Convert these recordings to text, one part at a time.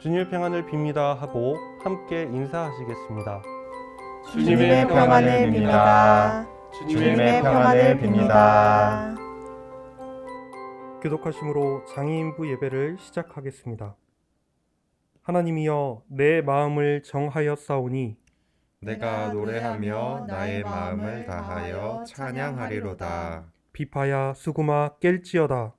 주님의 평안을 빕니다 하고 함께 인사하시겠습니다. 주님의 평안을 빕니다. 주님의 평안을 빕니다. 교독하심으로 장애인부 예배를 시작하겠습니다. 하나님이여, 내 마음을 정하였사오니 내가 노래하며 나의 마음을 다하여 찬양하리로다. 비파야 수구마 깰지어다.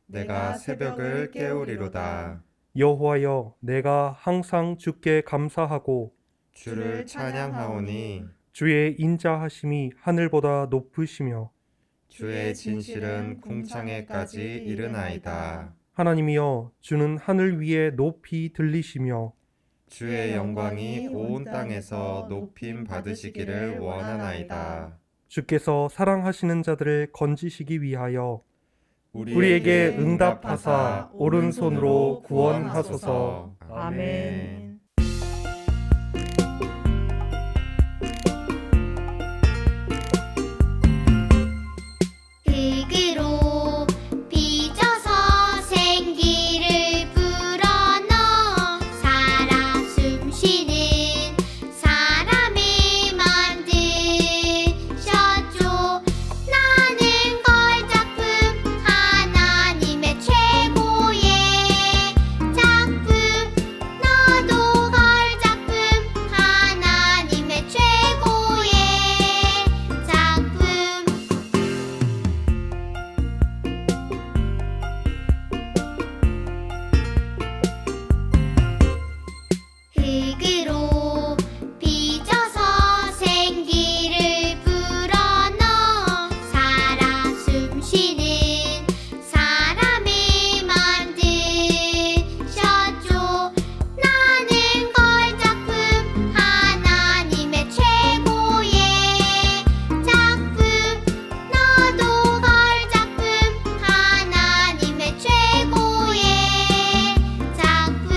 내가 새벽을 깨우리로다. 여호와여, 내가 항상 주께 감사하고 주를 찬양하오니 주의 인자하심이 하늘보다 높으시며 주의 진실은 궁창에까지 이르나이다. 하나님이여, 주는 하늘 위에 높이 들리시며 주의 영광이 온 땅에서 높임 받으시기를 원하나이다. 주께서 사랑하시는 자들을 건지시기 위하여 우리에게 응답하사 오른손으로 구원하소서. 아멘. 흙으로 빚어서 생기를 불어넣어 살아 숨쉬는 사람을 만드셨죠. 나는 걸작품, 하나님의 최고의 작품. 너도 걸작품, 하나님의 최고의 작품. 흙으로 빚어서 생기를 불어넣어 살아 숨쉬는 사람을 만드셨죠. 나는 걸작품, 하나님의 최고의 작품. 너도 걸작품, 하나님의 최고의 작품.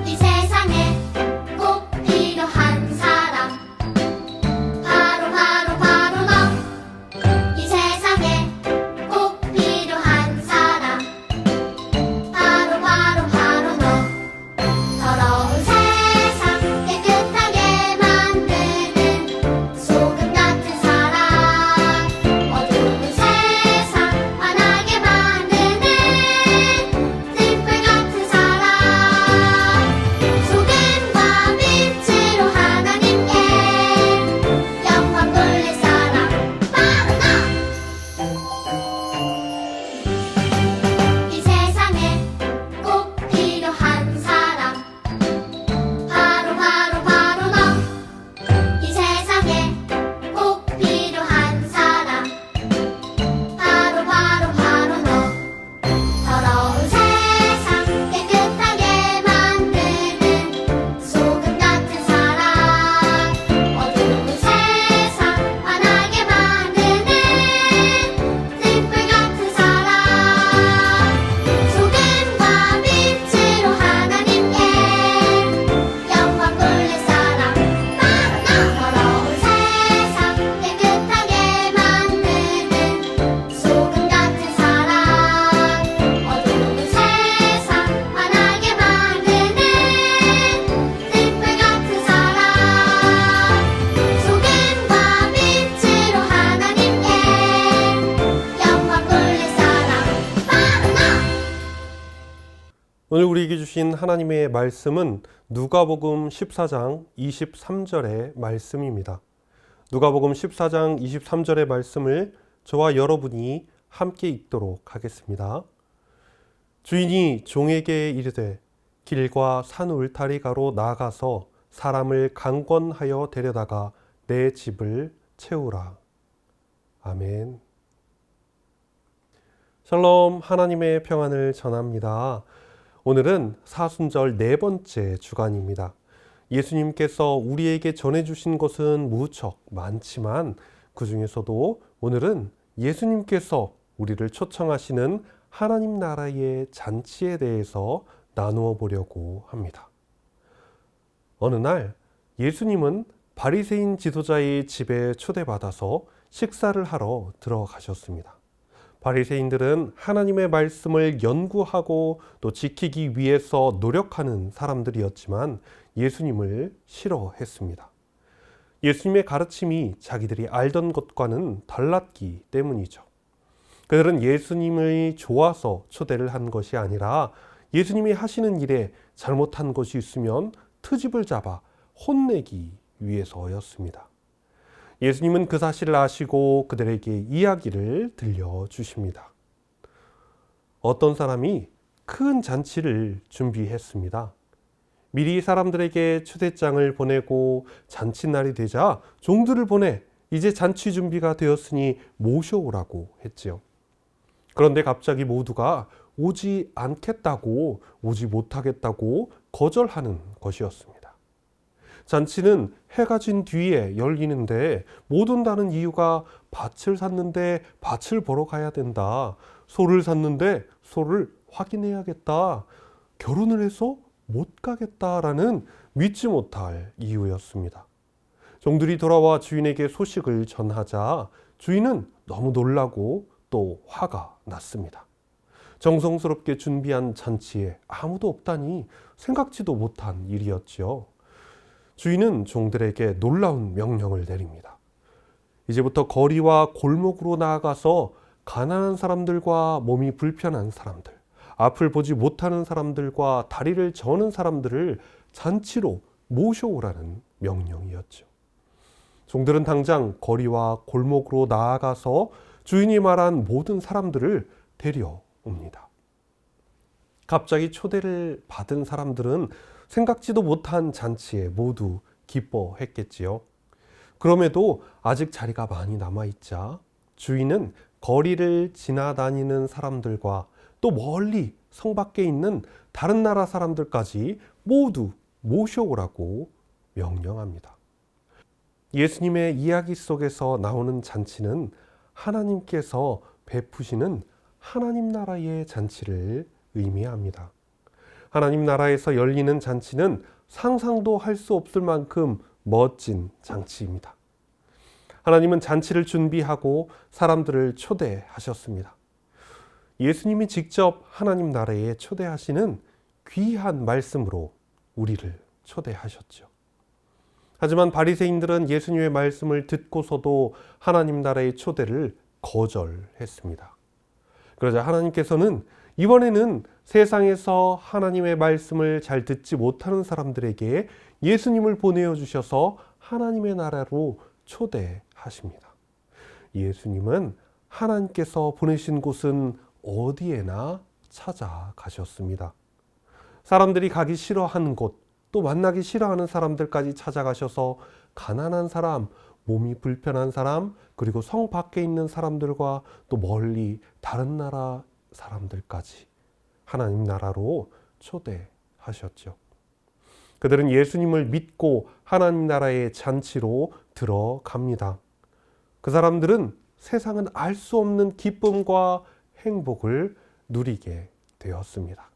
이 세상에 꼭 필요한 사람, 바로 너. 이 세상에 꼭 필요한 사람, 바로 너. 더러운 세상 깨끗하게 만드는 소금 같은 사람, 어두운 세상 환하게 만드는 등불 같은 사람, 소금과 빛으로 하나님께 영광 돌릴 사람, 바로 너. 이 세상에 꼭 필요한 사람, 바로 너. 이 세상에 꼭 필요한 사람, 바로 너. 더러운 세상 깨끗하게 만드는 소금 같은 사람, 어두운 세상 환하게 만드는 등불 같은 사람, 소금과 빛으로 하나님께 영광 돌릴 사람, 바로 너. 더러운 세상 깨끗하게 만드는 소금 같은 사람, 어두운 세상 환하게 만드는 등불 같은 사람, 소금과 빛으로 하나님께 영광 돌릴 사람, 바로 너. 오늘 우리에게 주신 하나님의 말씀은 누가복음 14장 23절의 말씀입니다. 누가복음 14장 23절의 말씀을 저와 여러분이 함께 읽도록 하겠습니다. 주인이 종에게 이르되 길과 산 울타리가로 나아가서 사람을 강권하여 데려다가 내 집을 채우라. 아멘. 샬롬, 하나님의 평안을 전합니다. 오늘은 사순절 네 번째 주간입니다. 예수님께서 우리에게 전해주신 것은 무척 많지만 그 중에서도 오늘은 예수님께서 우리를 초청하시는 하나님 나라의 잔치에 대해서 나누어 보려고 합니다. 어느 날 예수님은 바리새인 지도자의 집에 초대받아서 식사를 하러 들어가셨습니다. 바리새인들은 하나님의 말씀을 연구하고 또 지키기 위해서 노력하는 사람들이었지만 예수님을 싫어했습니다. 예수님의 가르침이 자기들이 알던 것과는 달랐기 때문이죠. 그들은 예수님이 좋아서 초대를 한 것이 아니라 예수님이 하시는 일에 잘못한 것이 있으면 트집을 잡아 혼내기 위해서였습니다. 예수님은 그 사실을 아시고 그들에게 이야기를 들려주십니다. 어떤 사람이 큰 잔치를 준비했습니다. 미리 사람들에게 초대장을 보내고 잔치날이 되자 종들을 보내 이제 잔치 준비가 되었으니 모셔오라고 했지요. 그런데 갑자기 모두가 오지 않겠다고, 오지 못하겠다고 거절하는 것이었습니다. 잔치는 해가 진 뒤에 열리는데 못 온다는 이유가 밭을 샀는데 밭을 보러 가야 된다. 소를 샀는데 소를 확인해야겠다. 결혼을 해서 못 가겠다라는 믿지 못할 이유였습니다. 종들이 돌아와 주인에게 소식을 전하자 주인은 너무 놀라고 또 화가 났습니다. 정성스럽게 준비한 잔치에 아무도 없다니 생각지도 못한 일이었지요. 주인은 종들에게 놀라운 명령을 내립니다. 이제부터 거리와 골목으로 나아가서 가난한 사람들과 몸이 불편한 사람들, 앞을 보지 못하는 사람들과 다리를 저는 사람들을 잔치로 모셔오라는 명령이었죠. 종들은 당장 거리와 골목으로 나아가서 주인이 말한 모든 사람들을 데려옵니다. 갑자기 초대를 받은 사람들은 생각지도 못한 잔치에 모두 기뻐했겠지요. 그럼에도 아직 자리가 많이 남아있자 주인은 거리를 지나다니는 사람들과 또 멀리 성 밖에 있는 다른 나라 사람들까지 모두 모셔오라고 명령합니다. 예수님의 이야기 속에서 나오는 잔치는 하나님께서 베푸시는 하나님 나라의 잔치를 의미합니다. 하나님 나라에서 열리는 잔치는 상상도 할 수 없을 만큼 멋진 잔치입니다. 하나님은 잔치를 준비하고 사람들을 초대하셨습니다. 예수님이 직접 하나님 나라에 초대하시는 귀한 말씀으로 우리를 초대하셨죠. 하지만 바리새인들은 예수님의 말씀을 듣고서도 하나님 나라의 초대를 거절했습니다. 그러자 하나님께서는 이번에는 세상에서 하나님의 말씀을 잘 듣지 못하는 사람들에게 예수님을 보내어 주셔서 하나님의 나라로 초대하십니다. 예수님은 하나님께서 보내신 곳은 어디에나 찾아가셨습니다. 사람들이 가기 싫어하는 곳, 또 만나기 싫어하는 사람들까지 찾아가셔서 가난한 사람, 몸이 불편한 사람, 그리고 성 밖에 있는 사람들과 또 멀리 다른 나라 사람들까지 하나님 나라로 초대하셨죠. 그들은 예수님을 믿고 하나님 나라의 잔치로 들어갑니다. 그 사람들은 세상은 알 수 없는 기쁨과 행복을 누리게 되었습니다.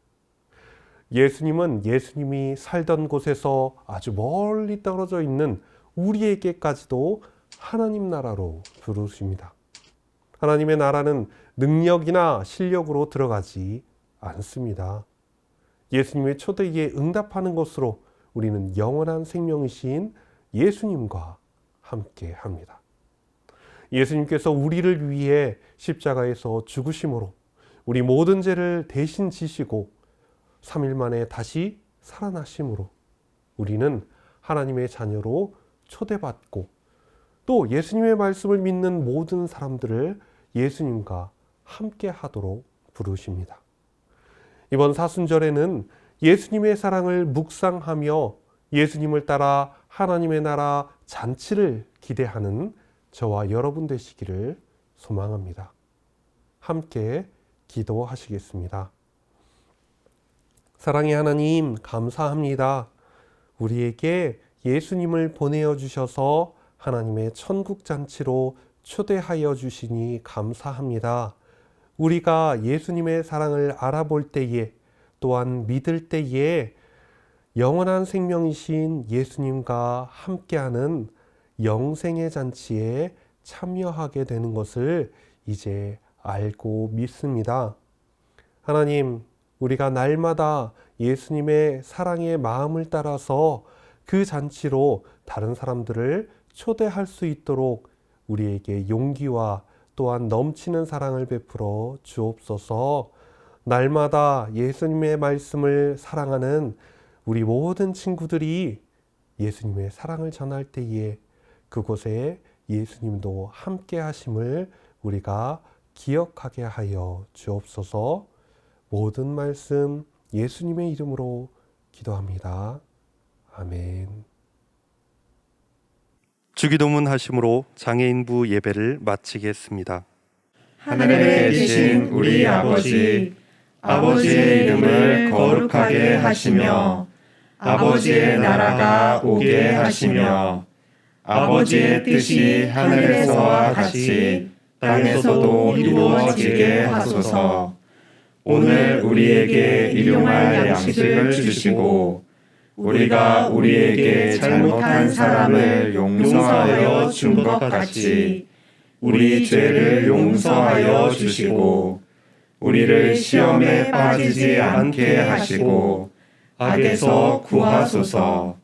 예수님은 예수님이 살던 곳에서 아주 멀리 떨어져 있는 우리에게까지도 하나님 나라로 부르십니다. 하나님의 나라는 능력이나 실력으로 들어가지 않습니다. 예수님의 초대에 응답하는 것으로 우리는 영원한 생명이신 예수님과 함께 합니다. 예수님께서 우리를 위해 십자가에서 죽으심으로 우리 모든 죄를 대신 지시고 3일 만에 다시 살아나심으로 우리는 하나님의 자녀로 초대받고 또 예수님의 말씀을 믿는 모든 사람들을 예수님과 함께 하도록 부르십니다. 이번 사순절에는 예수님의 사랑을 묵상하며 예수님을 따라 하나님의 나라 잔치를 기대하는 저와 여러분 되시기를 소망합니다. 함께 기도하시겠습니다. 사랑의 하나님, 감사합니다. 우리에게 예수님을 보내어 주셔서 하나님의 천국 잔치로 초대하여 주시니 감사합니다. 우리가 예수님의 사랑을 알아볼 때에 또한 믿을 때에 영원한 생명이신 예수님과 함께하는 영생의 잔치에 참여하게 되는 것을 이제 알고 믿습니다. 하나님, 우리가 날마다 예수님의 사랑의 마음을 따라서 그 잔치로 다른 사람들을 초대할 수 있도록 우리에게 용기와 또한 넘치는 사랑을 베풀어 주옵소서. 날마다 예수님의 말씀을 사랑하는 우리 모든 친구들이 예수님의 사랑을 전할 때에 그곳에 예수님도 함께 하심을 우리가 기억하게 하여 주옵소서. 모든 말씀 예수님의 이름으로 기도합니다. 아멘. 주기도문 하심으로 장애인부 예배를 마치겠습니다. 하늘에 계신 우리 아버지, 아버지의 이름을 거룩하게 하시며 아버지의 나라가 오게 하시며 아버지의 뜻이 하늘에서와 같이 땅에서도 이루어지게 하소서. 오늘 우리에게 일용할 양식을 주시고 우리가 우리에게 잘못한 사람을 용서하여 준 것 같이 우리 죄를 용서하여 주시고 우리를 시험에 빠지지 않게 하시고 악에서 구하소서.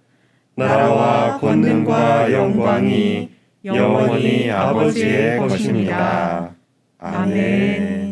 나라와 권능과 영광이 영원히 아버지의 것입니다. 아멘.